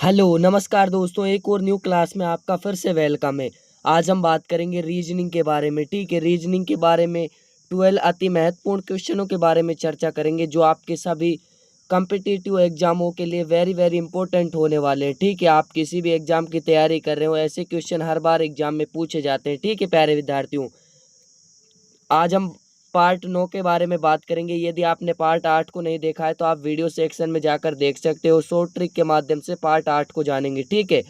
Hello नमस्कार दोस्तों, एक और न्यू क्लास में आपका फिर से वेलकम है। आज हम बात करेंगे रीजनिंग के बारे में। ठीक है, रीजनिंग के बारे में 12 अति महत्वपूर्ण क्वेश्चनों के बारे में चर्चा करेंगे जो आपके सभी कॉम्पिटिटिव एग्जामों के लिए वेरी वेरी इंपॉर्टेंट होने वाले हैं। ठीक है, आप किसी भी एग्जाम की तैयारी कर रहे हो, ऐसे क्वेश्चन हर बार एग्जाम में पूछे जाते हैं। ठीक है प्यारे विद्यार्थियों, आज हम पार्ट 9 के बारे में बात करेंगे। यदि आपने पार्ट 8 को नहीं देखा है तो आप वीडियो सेक्शन में जाकर देख सकते हो। शॉर्ट ट्रिक के माध्यम से पार्ट 8 को जानेंगे। ठीक है,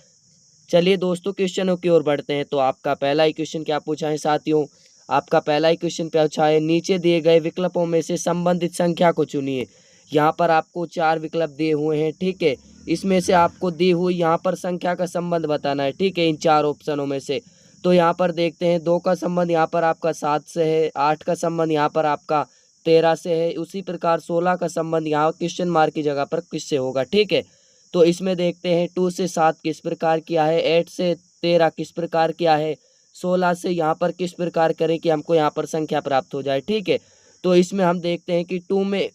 चलिए दोस्तों क्वेश्चनों की ओर बढ़ते हैं। तो आपका पहला ही क्वेश्चन क्या पूछा है साथियों? आपका पहला ही क्वेश्चन पूछा है, नीचे दिए गए विकल्पों में से संबंधित संख्या को चुनिए। यहाँ पर आपको 4 विकल्प दिए हुए हैं। ठीक है, इसमें से आपको दी हुई यहाँ पर संख्या का संबंध बताना है। ठीक है, इन 4 ऑप्शनों में से तो यहाँ पर देखते हैं 2 का संबंध यहाँ पर आपका 7 से है, 8 का संबंध यहाँ पर आपका 13 से है, उसी प्रकार 16 का संबंध यहाँ क्वेश्चन मार्क की जगह पर किससे होगा। ठीक है, तो इसमें देखते हैं 2 से 7 किस प्रकार किया है, 8 से 13 किस प्रकार किया है, 16 से यहाँ पर किस प्रकार करें कि हमको यहाँ पर संख्या प्राप्त हो जाए। ठीक है, तो इसमें हम देखते हैं कि 2 में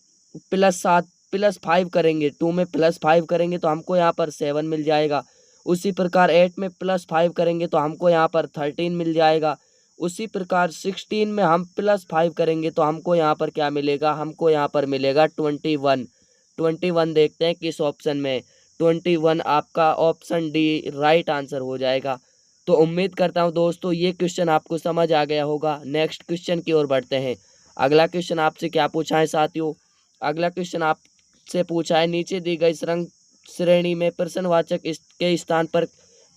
+5 करेंगे, 2 में +5 करेंगे तो हमको यहाँ पर 7 मिल जाएगा। उसी प्रकार 8 में +5 करेंगे तो हमको यहाँ पर 13 मिल जाएगा। उसी प्रकार 16 में हम +5 करेंगे तो हमको यहाँ पर क्या मिलेगा, हमको यहाँ पर मिलेगा 21। 21 देखते हैं किस ऑप्शन में। 21 आपका ऑप्शन डी राइट आंसर हो जाएगा। तो उम्मीद करता हूँ दोस्तों ये क्वेश्चन आपको समझ आ गया होगा। नेक्स्ट क्वेश्चन की ओर बढ़ते हैं। अगला क्वेश्चन आपसे क्या पूछा है साथियों? अगला क्वेश्चन आपसे पूछा है, नीचे दी गई श्रेणी में प्रश्नवाचक के स्थान पर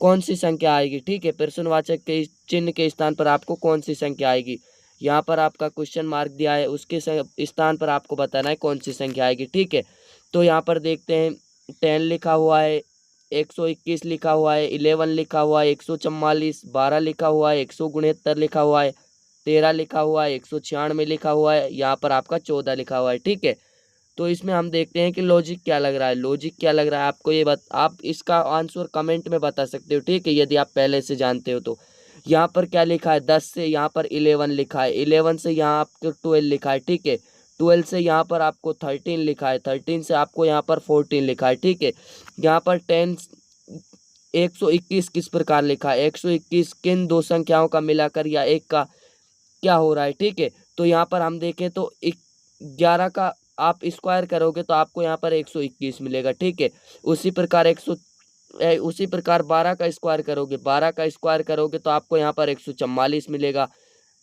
कौन सी संख्या आएगी। ठीक है, प्रश्नवाचक के चिन्ह के स्थान पर आपको कौन सी संख्या आएगी। यहाँ पर आपका क्वेश्चन मार्क दिया है, उसके स्थान पर आपको बताना है कौन सी संख्या आएगी। ठीक है, तो यहाँ पर देखते हैं 10 लिखा हुआ है, 121 लिखा हुआ है, 11 लिखा हुआ है, 144, 12 लिखा हुआ है, 169 लिखा हुआ है, 13 लिखा हुआ है, 196 लिखा हुआ है, यहाँ पर आपका 14 लिखा हुआ है। ठीक है, तो इसमें हम देखते हैं कि लॉजिक क्या लग रहा है। लॉजिक क्या लग रहा है आपको, ये आप इसका आंसर कमेंट में बता सकते हो। ठीक है, यदि आप पहले से जानते हो तो। यहाँ पर क्या लिखा है, 10 से यहाँ पर 11 लिखा है, 11 से यहाँ आपको 12 लिखा है। ठीक है, 12 से यहाँ पर आपको 13 लिखा है, 13 से आपको यहाँ पर 14 लिखा है। ठीक है, यहाँ पर 121 किस प्रकार लिखा है, 121 किन दो संख्याओं का मिलाकर या एक का क्या हो रहा है। ठीक है, तो यहाँ पर हम देखें तो 11 का आप स्क्वायर करोगे तो आपको यहाँ पर 121 मिलेगा। ठीक है, उसी प्रकार 12 का स्क्वायर करोगे, 12 का स्क्वायर करोगे तो आपको यहाँ पर 144 मिलेगा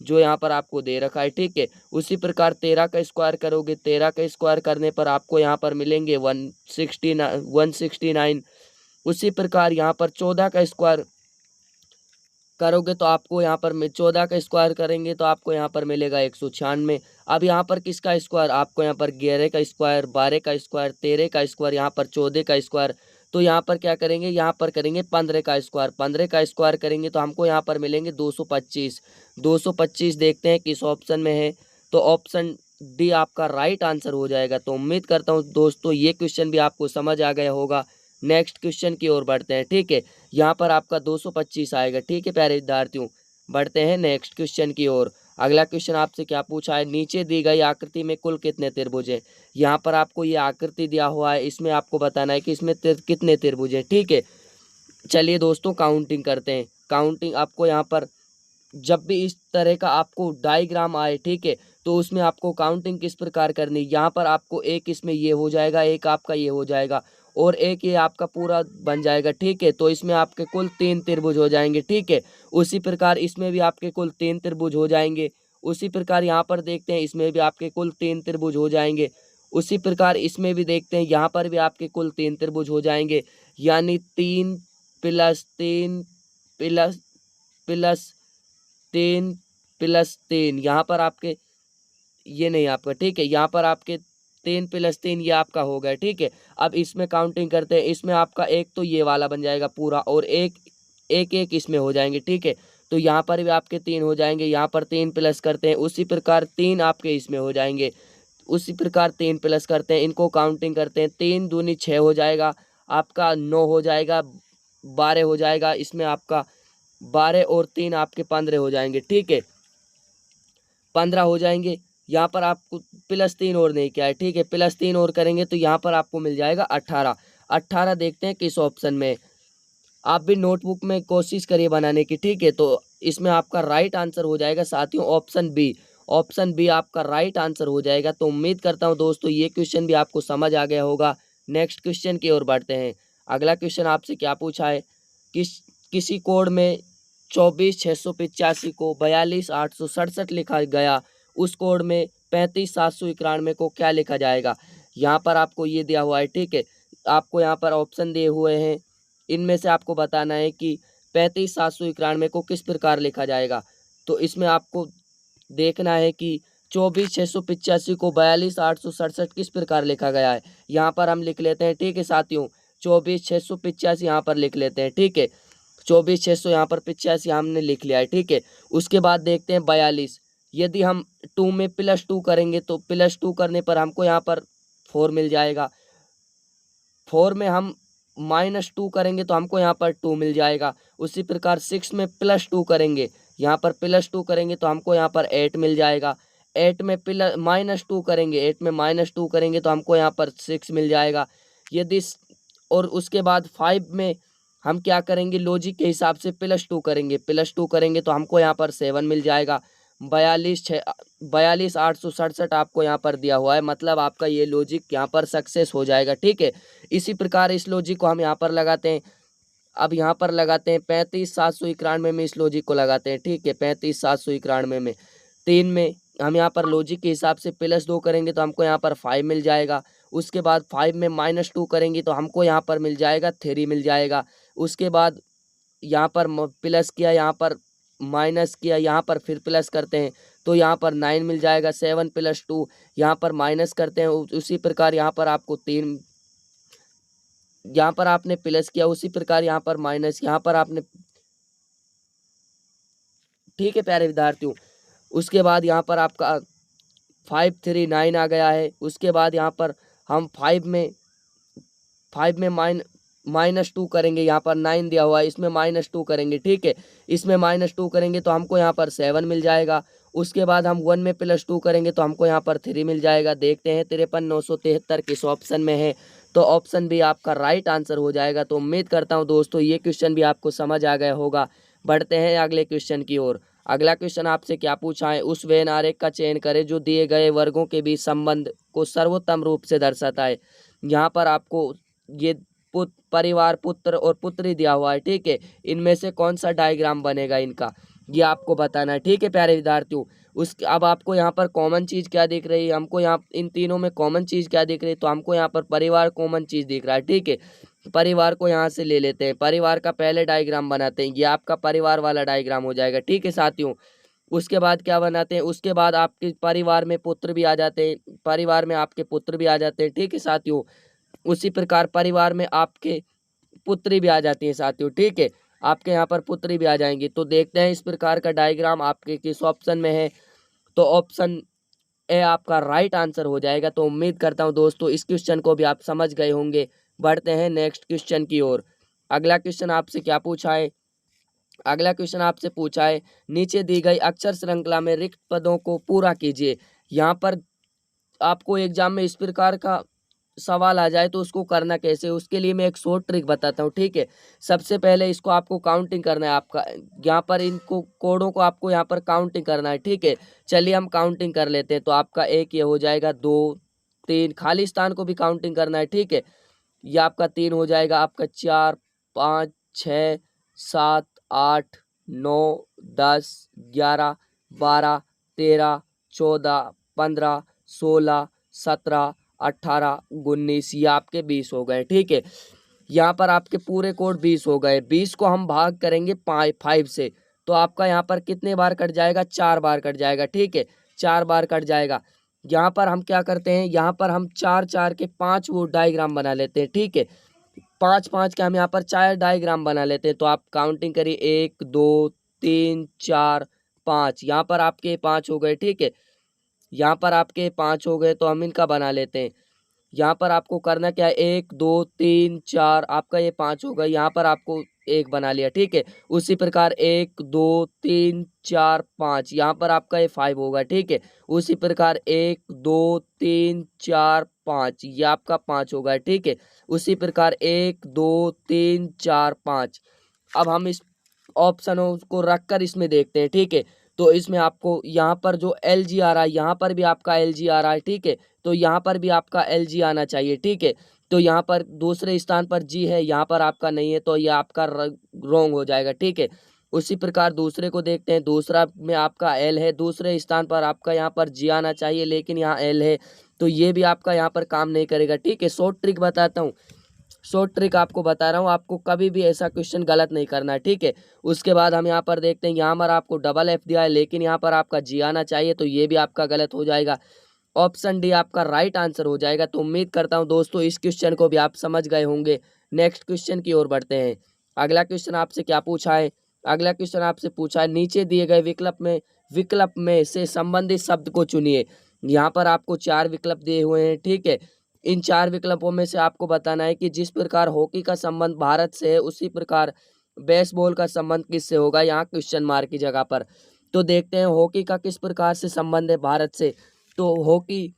जो यहाँ पर आपको दे रखा है। ठीक है, उसी प्रकार 13 का स्क्वायर करोगे, 13 का स्क्वायर करने पर आपको यहाँ पर मिलेंगे 169। उसी प्रकार यहाँ पर 14 का स्क्वायर करोगे तो आपको यहाँ पर 14 का स्क्वायर करेंगे तो आपको यहाँ पर मिलेगा 196। अब यहाँ पर किसका स्क्वायर, आपको यहाँ पर 11 का स्क्वायर, 12 का स्क्वायर, 13 का स्क्वायर, यहाँ पर 14 का स्क्वायर। तो यहाँ पर क्या करेंगे, यहाँ पर करेंगे 15 का स्क्वायर, 15 का स्क्वायर करेंगे तो हमको यहाँ पर मिलेंगे 225। 225 देखते हैं किस ऑप्शन में है, तो ऑप्शन डी आपका राइट आंसर हो जाएगा। तो उम्मीद करता हूँ दोस्तों ये क्वेश्चन भी आपको समझ आ गया होगा। नेक्स्ट क्वेश्चन की ओर बढ़ते हैं। ठीक है, यहाँ पर आपका 225 आएगा। ठीक है प्यारे विद्यार्थियों, बढ़ते हैं नेक्स्ट क्वेश्चन की ओर। अगला क्वेश्चन आपसे क्या पूछा है, नीचे दी गई आकृति में कुल कितने त्रिभुज हैं। यहाँ पर आपको ये आकृति दिया हुआ है, इसमें आपको बताना है कि इसमें कितने त्रिभुज हैं। ठीक है, चलिए दोस्तों काउंटिंग करते हैं। काउंटिंग आपको यहाँ पर जब भी इस तरह का आपको डायग्राम आए, ठीक है, तो उसमें आपको काउंटिंग किस प्रकार करनी, यहाँ पर आपको एक इसमें ये हो जाएगा, एक आपका ये हो जाएगा और एक ये आपका पूरा बन जाएगा। ठीक है, तो इसमें आपके कुल 3 त्रिभुज हो जाएंगे। ठीक है, उसी प्रकार इसमें भी आपके कुल 3 त्रिभुज हो जाएंगे। उसी प्रकार यहाँ पर देखते हैं इसमें भी आपके कुल 3 त्रिभुज हो जाएंगे। उसी प्रकार इसमें भी देखते हैं यहाँ पर भी आपके कुल 3 त्रिभुज हो जाएंगे, यानी 3 + 3 प्लस प्लस 3 + 3 यहाँ पर आपके ये नहीं आपका। ठीक है, यहाँ पर आपके 3 + 3 ये आपका हो गया। ठीक है, अब इसमें काउंटिंग करते हैं, इसमें आपका एक तो ये वाला बन जाएगा पूरा और एक इसमें हो जाएंगे। ठीक है, तो यहाँ पर भी आपके 3 हो जाएंगे, यहाँ पर 3 प्लस करते हैं, उसी प्रकार 3 आपके इसमें हो जाएंगे, उसी प्रकार 3 प्लस करते हैं, इनको काउंटिंग करते हैं, 3 दूनी 6 हो जाएगा, आपका 9 हो जाएगा, 12 हो जाएगा, इसमें आपका 12 और 3 आपके 15 हो जाएंगे। ठीक है, 15 हो जाएंगे। यहाँ पर आपको +3 और नहीं किया है। ठीक है, +3 और करेंगे तो यहाँ पर आपको मिल जाएगा 18। 18 देखते हैं किस ऑप्शन में। आप भी नोटबुक में कोशिश करिए बनाने की, ठीक है। तो इसमें आपका राइट आंसर हो जाएगा साथियों ऑप्शन बी। ऑप्शन बी आपका राइट आंसर हो जाएगा। तो उम्मीद करता हूं दोस्तों ये क्वेश्चन भी आपको समझ आ गया होगा। नेक्स्ट क्वेश्चन की ओर बढ़ते हैं। अगला क्वेश्चन आपसे क्या पूछा है, किसी कोड में 24,685 को 42,867 लिखा गया, उस कोड में 35,791 को क्या लिखा जाएगा। यहाँ पर आपको ये दिया हुआ है, ठीक है। आपको यहाँ पर ऑप्शन दिए हुए हैं, इनमें से आपको बताना है कि 35,791 को किस प्रकार लिखा जाएगा। तो इसमें आपको देखना है कि 24,685 को 42,867 किस प्रकार लिखा गया है। यहाँ पर हम लिख लेते हैं, ठीक है साथियों, 24,685 यहाँ पर लिख लेते हैं, ठीक है। 24,600 यहाँ पर 85 हमने लिख लिया है, ठीक है। उसके बाद देखते हैं 42। यदि हम 2 में +2 करेंगे तो +2 करने पर हमको यहाँ पर 4 मिल जाएगा। 4 में हम -2 करेंगे तो हमको यहाँ पर 2 मिल जाएगा। उसी प्रकार 6 में +2 करेंगे, यहाँ पर +2 करेंगे तो हमको यहाँ पर 8 मिल जाएगा। 8 में -2 करेंगे, 8 में -2 करेंगे तो हमको यहाँ पर 6 मिल जाएगा। यदि और उसके बाद 5 में हम क्या करेंगे, लॉजिक के हिसाब से +2 करेंगे, +2 करेंगे तो हमको यहाँ पर 7 मिल जाएगा। 42,867 आपको यहाँ पर दिया हुआ है, मतलब आपका ये लॉजिक यहाँ पर सक्सेस हो जाएगा, ठीक है। इसी प्रकार इस लॉजिक को हम यहाँ पर लगाते हैं। अब यहाँ पर लगाते हैं 35,791 में इस लॉजिक को लगाते हैं, ठीक है। 35,791 में 3 में हम यहाँ पर लॉजिक के हिसाब से +2 करेंगे तो हमको यहाँ पर 5 मिल जाएगा। उसके बाद 5 में -2 करेंगे तो हमको यहाँ पर मिल जाएगा 3 मिल जाएगा। उसके बाद यहाँ पर प्लस किया, यहाँ पर माइनस किया, यहाँ पर फिर प्लस करते हैं तो यहाँ पर 9 मिल जाएगा। 7 + 2 यहाँ पर माइनस करते हैं, उसी प्रकार यहाँ पर आपको 3, यहाँ पर आपने प्लस किया, उसी प्रकार यहाँ पर माइनस, यहाँ पर आपने, ठीक है प्यारे विद्यार्थियों। उसके बाद यहाँ पर आपका 5 3 9 आ गया है। उसके बाद यहाँ पर हम 5 में -2 करेंगे, यहाँ पर 9 दिया हुआ है, इसमें -2 करेंगे, ठीक है। इसमें -2 करेंगे तो हमको यहाँ पर 7 मिल जाएगा। उसके बाद हम 1 में +2 करेंगे तो हमको यहाँ पर 3 मिल जाएगा। देखते हैं 53,973 किस ऑप्शन में है। तो ऑप्शन भी आपका राइट आंसर हो जाएगा। तो उम्मीद करता हूँ दोस्तों ये क्वेश्चन भी आपको समझ आ गया होगा। बढ़ते हैं अगले क्वेश्चन की ओर। अगला क्वेश्चन आपसे क्या पूछा है, उस वेन आरेख का चयन करें जो दिए गए वर्गों के बीच संबंध को सर्वोत्तम रूप से दर्शाता है। यहाँ पर आपको ये परिवार, पुत्र और पुत्री दिया हुआ है, ठीक है। इनमें से कौन सा डायग्राम बनेगा इनका, ये आपको बताना है, ठीक है प्यारे विद्यार्थियों। अब आपको यहाँ पर कॉमन चीज क्या दिख रही है, हमको यहाँ इन तीनों में कॉमन चीज क्या दिख रही है, तो हमको यहाँ पर परिवार कॉमन चीज दिख रहा है, ठीक है। परिवार को यहाँ से ले लेते हैं, परिवार का पहले डायग्राम बनाते हैं, ये आपका परिवार वाला डायग्राम हो जाएगा, ठीक है साथियों। उसके बाद क्या बनाते हैं, उसके बाद आपके परिवार में पुत्र भी आ जाते हैं, परिवार में आपके पुत्र भी आ जाते हैं, ठीक है साथियों। उसी प्रकार परिवार में आपके पुत्री भी आ जाती है साथियों, ठीक है। आपके यहाँ पर पुत्री भी आ जाएंगी। तो देखते हैं इस प्रकार का डायग्राम आपके किस ऑप्शन में है। तो ऑप्शन ए आपका राइट आंसर हो जाएगा। तो उम्मीद करता हूँ दोस्तों इस क्वेश्चन को भी आप समझ गए होंगे। बढ़ते हैं नेक्स्ट क्वेश्चन की ओर। अगला क्वेश्चन आपसे क्या पूछा है, अगला क्वेश्चन आपसे पूछा है नीचे दी गई अक्षर श्रृंखला में रिक्त पदों को पूरा कीजिए। यहाँ पर आपको एग्जाम में इस प्रकार का सवाल आ जाए तो उसको करना कैसे, उसके लिए मैं एक शॉर्ट ट्रिक बताता हूँ, ठीक है। सबसे पहले इसको आपको काउंटिंग करना है, आपका यहाँ पर इनको कोडों को आपको यहाँ पर काउंटिंग करना है, ठीक है। चलिए हम काउंटिंग कर लेते हैं। तो आपका एक ये हो जाएगा, 2 3, खाली स्थान को भी काउंटिंग करना है, ठीक है। ये आपका 3 हो जाएगा, आपका 4 5 6 7 8 9 10 11 12 13 14 15 16 17 18 19, ये आपके 20 हो गए, ठीक है। यहाँ पर आपके पूरे कोड 20 हो गए। 20 को हम भाग करेंगे 5 से, तो आपका यहाँ पर कितने बार कट जाएगा, 4 बार कट जाएगा, ठीक है। 4 बार कट जाएगा। यहाँ पर हम क्या करते हैं, यहाँ पर हम 4 4 के 5 वो डायग्राम बना लेते हैं, ठीक है। 5 5 के हम यहाँ पर 4 डायग्राम बना लेते हैं। तो आप काउंटिंग करिए, 1 2 3 4 5, यहाँ पर आपके 5 हो गए, ठीक है। यहाँ पर आपके 5 हो गए तो हम इनका बना लेते हैं। यहाँ पर आपको करना क्या है, 1 2 3 4, आपका ये 5 हो गया, यहाँ पर आपको एक बना लिया, ठीक है। उसी प्रकार 1 2 3 4 5, यहाँ पर आपका ये 5 होगा, ठीक है। उसी प्रकार 1 2 3 4 5, ये आपका 5 होगा, ठीक है। उसी प्रकार 1 2 3 4 5। अब हम इस ऑप्शनों को रखकर इसमें देखते हैं, ठीक है। तो इसमें आपको यहाँ पर जो एल जी आ रहा है, यहाँ पर भी आपका एल जी आ रहा है, ठीक है। तो यहाँ पर भी आपका एल जी आना चाहिए, ठीक है। तो यहाँ पर दूसरे स्थान पर जी है, यहाँ पर आपका नहीं है, तो ये आपका रॉन्ग हो जाएगा, ठीक है। उसी प्रकार दूसरे को देखते हैं, दूसरा में आपका एल है, दूसरे स्थान पर आपका यहाँ पर जी आना चाहिए, लेकिन यहाँ एल है, तो ये भी आपका यहाँ पर काम नहीं करेगा, ठीक है। शॉर्ट ट्रिक बताता हूँ, शॉर्ट ट्रिक आपको बता रहा हूँ, आपको कभी भी ऐसा क्वेश्चन गलत नहीं करना है, ठीक है। उसके बाद हम यहाँ पर देखते हैं, यहाँ पर आपको डबल एफ दिया है, लेकिन यहाँ पर आपका जी आना चाहिए, तो ये भी आपका गलत हो जाएगा। ऑप्शन डी आपका राइट आंसर हो जाएगा। तो उम्मीद करता हूँ दोस्तों इस क्वेश्चन को भी आप समझ गए होंगे। नेक्स्ट क्वेश्चन की ओर बढ़ते हैं। अगला क्वेश्चन आपसे क्या पूछा है? अगला क्वेश्चन आपसे पूछा है, नीचे दिए गए विकल्प में से संबंधित शब्द को चुनिए। यहाँ पर आपको 4 विकल्प दिए हुए हैं, ठीक है। इन 4 विकल्पों में से आपको बताना है कि जिस प्रकार हॉकी का संबंध भारत से है, उसी प्रकार बेसबॉल का संबंध किससे होगा, यहाँ क्वेश्चन मार्क की जगह पर। तो देखते हैं हॉकी का किस प्रकार से संबंध है भारत से। तो हॉकी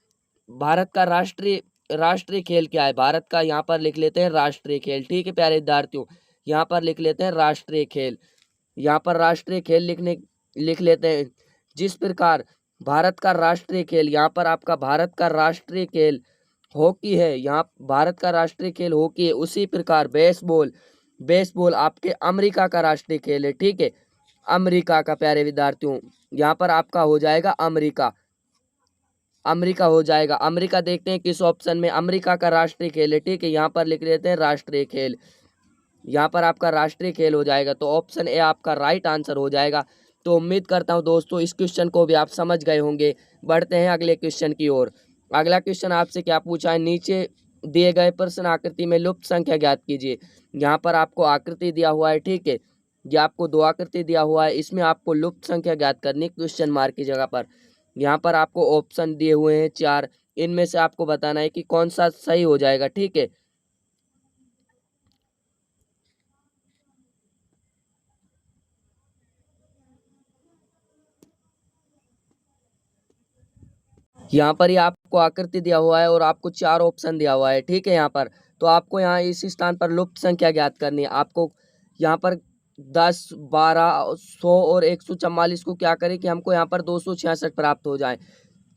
भारत का राष्ट्रीय खेल क्या है? भारत का यहाँ पर लिख लेते हैं राष्ट्रीय खेल, ठीक है प्यारे विद्यार्थियों। यहाँ पर लिख लेते हैं राष्ट्रीय खेल, यहाँ पर राष्ट्रीय खेल लिख लेते हैं। जिस प्रकार भारत का राष्ट्रीय खेल, यहाँ पर आपका भारत का राष्ट्रीय खेल हॉकी है, यहाँ भारत का राष्ट्रीय खेल हॉकी है, उसी प्रकार बेसबॉल आपके अमेरिका का राष्ट्रीय खेल है, ठीक है। अमेरिका का प्यारे विद्यार्थियों, यहाँ पर आपका हो जाएगा अमेरिका हो जाएगा। अमेरिका देखते हैं किस ऑप्शन में, अमेरिका का राष्ट्रीय खेल है, ठीक है। यहाँ पर लिख लेते हैं राष्ट्रीय खेल, यहाँ पर आपका राष्ट्रीय खेल हो जाएगा। तो ऑप्शन ए आपका राइट आंसर हो जाएगा। तो उम्मीद करता हूँ दोस्तों इस क्वेश्चन को भी आप समझ गए होंगे। बढ़ते हैं अगले क्वेश्चन की ओर। अगला क्वेश्चन आपसे क्या पूछा है, नीचे दिए गए प्रश्न आकृति में लुप्त संख्या ज्ञात कीजिए। यहाँ पर आपको आकृति दिया हुआ है, ठीक है। ये आपको 2 आकृति दिया हुआ है, इसमें आपको लुप्त संख्या ज्ञात करनी क्वेश्चन मार्क की जगह पर। यहाँ पर आपको ऑप्शन दिए हुए हैं 4, इनमें से आपको बताना है कि कौन सा सही हो जाएगा, ठीक है। यहाँ पर ही आपको आकृति दिया हुआ है और आपको 4 ऑप्शन दिया हुआ है, ठीक है। यहाँ पर तो आपको यहाँ इस स्थान पर लुप्त संख्या ज्ञात करनी है। आपको यहाँ पर 10 12 100 और 144 को क्या करें कि हमको यहाँ पर 266 प्राप्त हो जाए।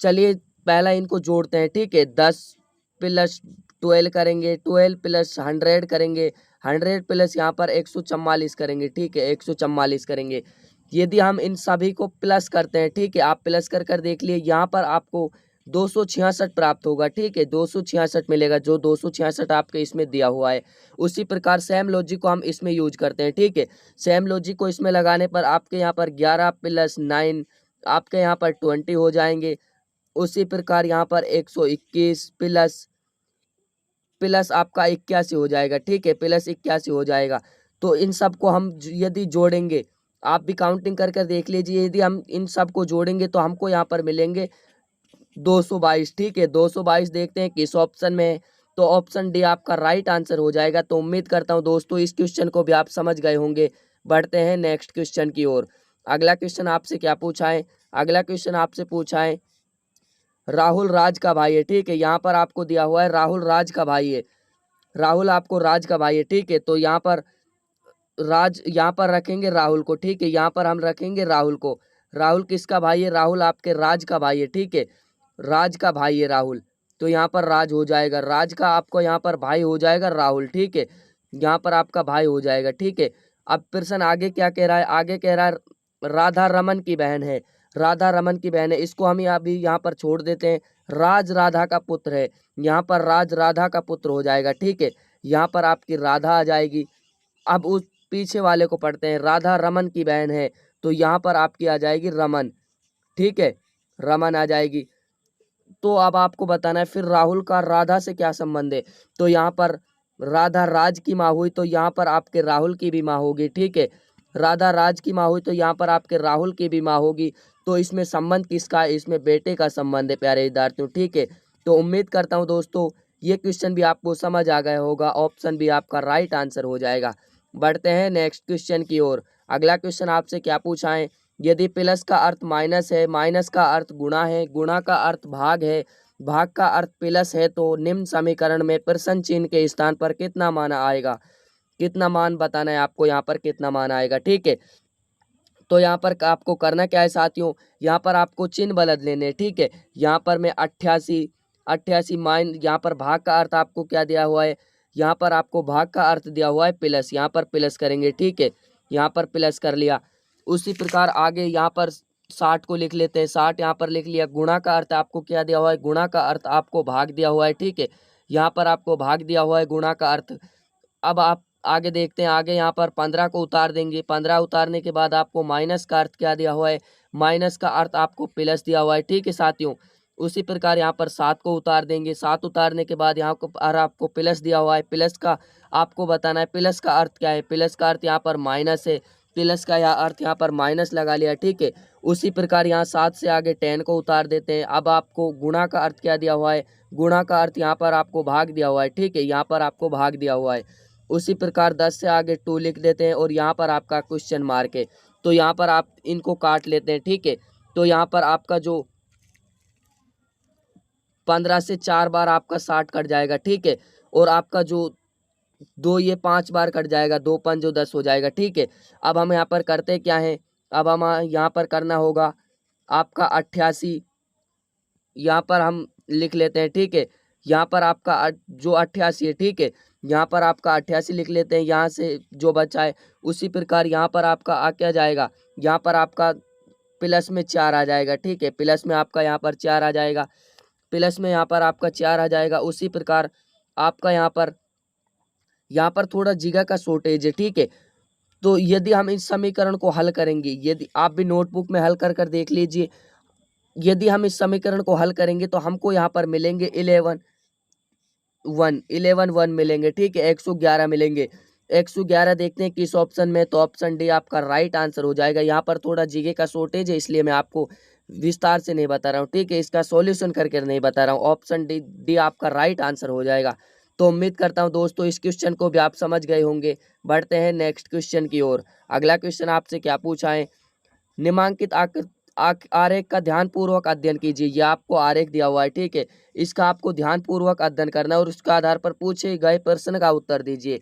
चलिए पहला इनको जोड़ते हैं, ठीक है। 10 प्लस 12 करेंगे, 12 प्लस 100 करेंगे, 100 प्लस यहाँ पर 144 करेंगे, ठीक है। 144 करेंगे। यदि हम इन सभी को प्लस करते हैं, ठीक है, आप प्लस कर देख लिए, यहाँ पर आपको 266 प्राप्त होगा, ठीक है। 266 मिलेगा, जो 266 आपके इसमें दिया हुआ है। उसी प्रकार सेम लॉजिक को हम इसमें यूज करते हैं, ठीक है। सेम लॉजिक को इसमें लगाने पर आपके यहाँ पर 11 प्लस 9 आपके यहाँ पर 20 हो जाएंगे। उसी प्रकार यहाँ पर 121 प्लस आपका 81 हो जाएगा, ठीक है। प्लस 81 हो जाएगा। तो इन सब को हम यदि जोड़ेंगे, आप भी काउंटिंग कर देख लीजिए, यदि हम इन सब को जोड़ेंगे तो हमको यहाँ पर मिलेंगे 222, ठीक है। 222 देखते हैं किस ऑप्शन में है। तो ऑप्शन डी आपका राइट आंसर हो जाएगा। तो उम्मीद करता हूँ दोस्तों इस क्वेश्चन को भी आप समझ गए होंगे। बढ़ते हैं नेक्स्ट क्वेश्चन की ओर। अगला क्वेश्चन आपसे क्या पूछा है? अगला क्वेश्चन आपसे पूछा है राहुल राज का भाई है, ठीक है। यहाँ पर आपको दिया हुआ है राहुल राज का भाई है, राहुल आपको राज का भाई है, ठीक है। तो यहाँ पर राज यहाँ पर रखेंगे राहुल को, ठीक है। यहाँ पर हम रखेंगे राहुल को। राहुल किसका भाई है? राहुल आपके राज का भाई है, ठीक है। राज का भाई है राहुल, तो यहाँ पर राज हो जाएगा। राज का आपको यहाँ पर भाई हो जाएगा राहुल, ठीक है। यहाँ पर आपका भाई हो जाएगा, ठीक है। अब प्रश्न आगे क्या कह रहा है? आगे कह रहा है राधा रमन की बहन है, राधा रमन की बहन है। इसको हम अभी यहाँ पर छोड़ देते हैं। राज राधा का पुत्र है, यहाँ पर राज राधा का पुत्र हो जाएगा, ठीक है। यहाँ पर आपकी राधा आ जाएगी। अब उस पीछे वाले को पढ़ते हैं, राधा रमन की बहन है, तो यहाँ पर आपकी आ जाएगी रमन, ठीक है। रमन आ जाएगी। तो अब आपको बताना है फिर राहुल का राधा से क्या संबंध है। तो यहाँ पर राधा राज की माँ हुई, तो यहाँ पर आपके राहुल की भी माँ होगी, ठीक है। राधा राज की माँ हुई तो यहाँ पर आपके राहुल की भी माँ होगी। तो इसमें संबंध किसका है? इसमें बेटे का संबंध है प्यारे विद्यार्थियों, ठीक है। तो उम्मीद करता हूँ दोस्तों ये क्वेश्चन भी आपको समझ आ गया होगा। ऑप्शन भी आपका राइट आंसर हो जाएगा। बढ़ते हैं नेक्स्ट क्वेश्चन की ओर। अगला क्वेश्चन आपसे क्या पूछा है? यदि प्लस का अर्थ माइनस है, माइनस का अर्थ गुणा है, गुणा का अर्थ भाग है, भाग का अर्थ प्लस है तो निम्न समीकरण में प्रश्न चिन्ह के स्थान पर कितना मान आएगा, कितना मान बताना है आपको, यहाँ पर कितना मान आएगा। ठीक है, तो यहाँ पर आपको करना क्या है साथियों, यहाँ पर आपको चिन्ह बदल लेने। ठीक है, यहाँ पर मैं 88 88 माइन, यहाँ पर भाग का अर्थ आपको क्या दिया हुआ है, यहाँ पर आपको भाग का अर्थ दिया हुआ है प्लस, यहाँ पर प्लस करेंगे। ठीक है, यहाँ पर प्लस कर लिया। उसी प्रकार आगे यहाँ पर 60 को लिख लेते हैं, 60 यहाँ पर लिख लिया। गुणा का अर्थ आपको क्या दिया हुआ है, गुणा का अर्थ आपको भाग दिया हुआ है। ठीक है, यहाँ पर आपको भाग दिया हुआ है गुणा का अर्थ। अब आप आगे देखते हैं, आगे यहाँ पर 15 को उतार देंगे। 15 उतारने के बाद आपको माइनस का अर्थ क्या दिया हुआ है, माइनस का अर्थ आपको प्लस दिया हुआ है। ठीक है साथियों, उसी प्रकार यहाँ पर 7 को उतार देंगे। 7 उतारने के बाद यहाँ पर आपको प्लस दिया हुआ है, प्लस का आपको बताना है प्लस का अर्थ क्या है। प्लस का अर्थ यहाँ पर माइनस है, प्लस का यह अर्थ यहाँ पर माइनस लगा लिया। ठीक है, उसी प्रकार यहाँ 7 से आगे 10 को उतार देते हैं। अब आपको गुणा का अर्थ क्या दिया हुआ है, गुणा का अर्थ यहाँ पर आपको भाग दिया हुआ है। ठीक है, यहाँ पर आपको भाग दिया हुआ है। उसी प्रकार 10 से आगे 2 लिख देते हैं और यहाँ पर आपका क्वेश्चन मार्क है, तो यहाँ पर आप इनको काट लेते हैं। ठीक है, तो यहाँ पर आपका जो 15 से 4 बार आपका 60 कट जाएगा। ठीक है, और आपका जो 2 ये 5 बार कट जाएगा, 2 5 जो 10 हो जाएगा। ठीक है, अब हम यहाँ पर करते क्या है, अब हम यहाँ पर करना होगा आपका 88, यहाँ पर हम लिख लेते हैं। ठीक है, यहाँ पर आपका जो 88 है। ठीक है, यहाँ पर आपका 88 लिख लेते हैं, यहाँ से जो बचा है। उसी प्रकार यहाँ पर आपका आ क्या जाएगा, यहाँ पर आपका प्लस में 4 आ जाएगा। ठीक है, प्लस में आपका यहाँ पर 4 आ जाएगा, प्लस में यहाँ पर आपका 4 आ जाएगा। उसी प्रकार आपका यहाँ पर थोड़ा जगह का शॉर्टेज है। ठीक है, तो यदि हम इस समीकरण को हल करेंगे, यदि आप भी नोटबुक में हल कर कर देख लीजिए, यदि हम इस समीकरण को हल करेंगे तो हमको यहाँ पर मिलेंगे 11 मिलेंगे। ठीक है, 111 मिलेंगे। 111 देखते हैं किस ऑप्शन में, तो ऑप्शन डी आपका राइट आंसर हो जाएगा। यहाँ पर थोड़ा जीके का शॉर्टेज है, इसलिए मैं आपको विस्तार से नहीं बता रहा हूँ। ठीक है, इसका सॉल्यूशन करके नहीं बता रहा हूँ। ऑप्शन डी आपका राइट आंसर हो जाएगा। तो उम्मीद करता हूँ दोस्तों इस क्वेश्चन को भी आप समझ गए होंगे। बढ़ते हैं नेक्स्ट क्वेश्चन की ओर। अगला क्वेश्चन आपसे क्या पूछा है, निम्नांकित आरेख का ध्यानपूर्वक अध्ययन कीजिए। यह आपको आरेख दिया हुआ है। ठीक है, इसका आपको ध्यानपूर्वक अध्ययन करना है और उसके आधार पर पूछे गए प्रश्न का उत्तर दीजिए।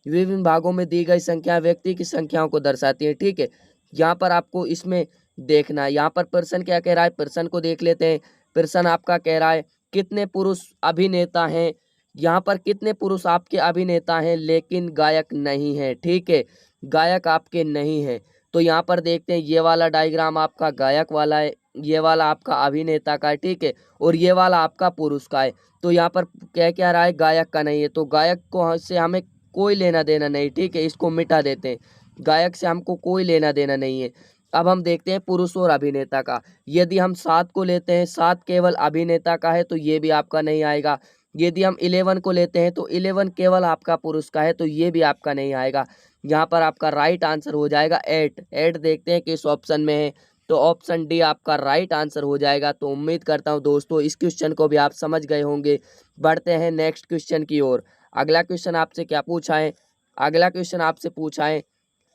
विभिन्न भागों में दी गई संख्या व्यक्ति की संख्याओं को दर्शाती है। ठीक है, यहाँ पर आपको इसमें देखना है। यहाँ पर प्रश्न क्या कह रहा है, प्रश्न को देख लेते हैं। प्रश्न आपका कह रहा है कितने पुरुष अभिनेता हैं, यहाँ पर कितने पुरुष आपके अभिनेता हैं लेकिन गायक नहीं है। ठीक है, गायक आपके नहीं है। तो यहाँ पर देखते हैं, ये वाला डायग्राम आपका गायक वाला है, ये वाला आपका अभिनेता का है। ठीक है, और ये वाला आपका पुरुष का है। तो यहाँ पर क्या रहा है, गायक का नहीं है, तो गायक को से हमें कोई लेना देना नहीं। ठीक है, इसको मिटा देते हैं, गायक से हमको कोई लेना देना नहीं है। अब हम देखते हैं पुरुष और अभिनेता का। यदि हम 7 को लेते हैं, 7 केवल अभिनेता का है, तो ये भी आपका नहीं आएगा। यदि हम 11 को लेते हैं तो 11 केवल आपका पुरुष का है, तो ये भी आपका नहीं आएगा। यहाँ पर आपका राइट आंसर हो जाएगा 8 देखते हैं किस ऑप्शन में है, तो ऑप्शन डी आपका राइट आंसर हो जाएगा। तो उम्मीद करता हूँ दोस्तों इस क्वेश्चन को भी आप समझ गए होंगे। बढ़ते हैं नेक्स्ट क्वेश्चन की ओर। अगला क्वेश्चन आपसे क्या पूछा है, अगला क्वेश्चन आपसे पूछा है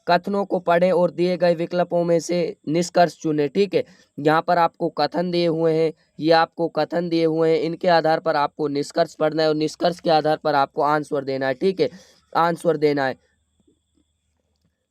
कथनों को पढ़ें और दिए गए विकल्पों में से निष्कर्ष चुनें। ठीक है, यहाँ पर आपको कथन दिए हुए हैं, ये आपको कथन दिए हुए हैं, इनके आधार पर आपको निष्कर्ष पढ़ना है और निष्कर्ष के आधार पर आपको आंसर देना है। ठीक है, आंसर देना है।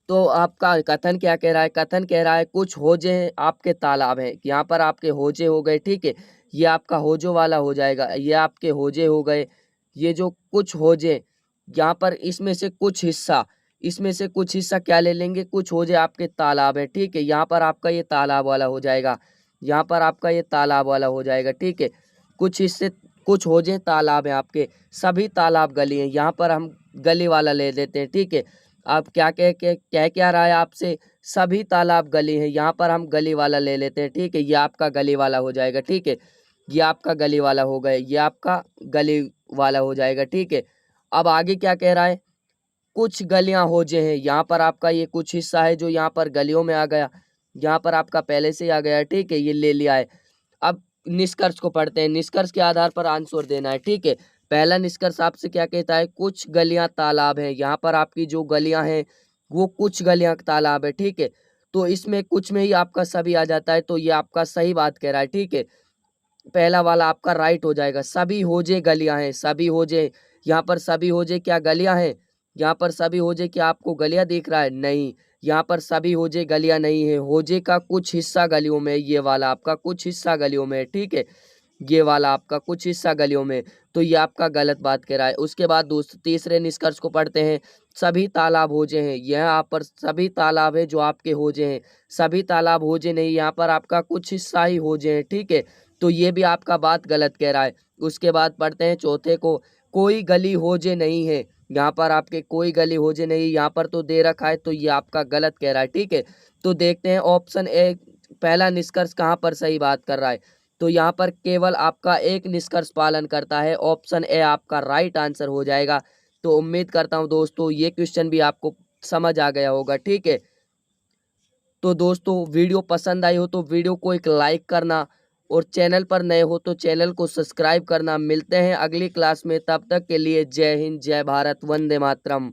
तो आपका कथन क्या कह रहा है, कथन कह रहा है कुछ होजे आपके तालाब हैं। यहाँ पर आपके होजे हो गए। ठीक है, ये आपका होजो वाला हो जाएगा, ये आपके होजे हो गए। ये जो कुछ होजे, यहाँ पर इसमें से कुछ हिस्सा, इसमें से कुछ हिस्सा क्या ले लेंगे, कुछ होजे आपके तालाब है। ठीक है, यहाँ पर आपका ये तालाब वाला हो जाएगा, यहाँ पर आपका ये तालाब वाला हो जाएगा। ठीक है, कुछ हिस्से कुछ होजे तालाब है आपके, सभी तालाब गली हैं, यहाँ पर हम गली वाला ले लेते हैं। ठीक है, आप क्या रहा है आपसे, सभी तालाब गली हैं, यहाँ पर हम गली वाला ले लेते हैं। ठीक है, ये आपका गली वाला हो जाएगा। ठीक है, ये आपका गली वाला हो गया, ये आपका गली वाला हो जाएगा। ठीक है, अब आगे क्या कह रहा है, कुछ गलियां होजे हैं, यहाँ पर आपका ये कुछ हिस्सा है जो यहाँ पर गलियों में आ गया, यहाँ पर आपका पहले से ही आ गया। ठीक है, ये ले लिया है। अब निष्कर्ष को पढ़ते हैं, निष्कर्ष के आधार पर आंसर देना है। ठीक है, पहला निष्कर्ष आपसे क्या कहता है, कुछ गलियां तालाब हैं, यहाँ पर आपकी जो गलियां हैं वो कुछ गलियां तालाब है। ठीक है, तो इसमें कुछ में ही आपका सभी आ जाता है, तो ये आपका सही बात कह रहा है। ठीक है, पहला वाला आपका राइट हो जाएगा। सभी होजे गलियां हैं, सभी होजे, यहाँ पर सभी होजे क्या गलियां हैं? यहाँ पर सभी होजे क्या आपको गलियां दिख रहा है? नहीं, यहाँ पर सभी होजे गलियां नहीं है। होजे का कुछ हिस्सा गलियों में, ये वाला आपका कुछ हिस्सा गलियों में है, ठीक है, ये वाला आपका कुछ हिस्सा गलियों में, तो ये आपका गलत बात कह रहा है। उसके बाद दोस्तों तीसरे निष्कर्ष को पढ़ते हैं। सभी तालाब होजे हैं, यहाँ पर सभी तालाब है जो आपके होजे हैं, सभी तालाब होजे नहीं, यहाँ पर आपका कुछ हिस्सा ही होजे हैं, ठीक है, तो ये भी आपका बात गलत कह रहा है। उसके बाद पढ़ते हैं चौथे को। कोई गली होजे नहीं है, यहाँ पर आपके कोई गली होजे नहीं, यहाँ पर तो दे रखा है, तो ये आपका गलत कह रहा है, ठीक है। तो देखते हैं ऑप्शन ए पहला निष्कर्ष कहाँ पर सही बात कर रहा है। तो यहाँ पर केवल आपका एक निष्कर्ष पालन करता है, ऑप्शन ए आपका राइट आंसर हो जाएगा। तो उम्मीद करता हूँ दोस्तों ये क्वेश्चन भी आपको समझ आ गया होगा, ठीक है। तो दोस्तों वीडियो पसंद आई हो तो वीडियो को एक लाइक करना, और चैनल पर नए हो तो चैनल को सब्सक्राइब करना। मिलते हैं अगली क्लास में, तब तक के लिए जय हिंद, जय भारत, वंदे मातरम।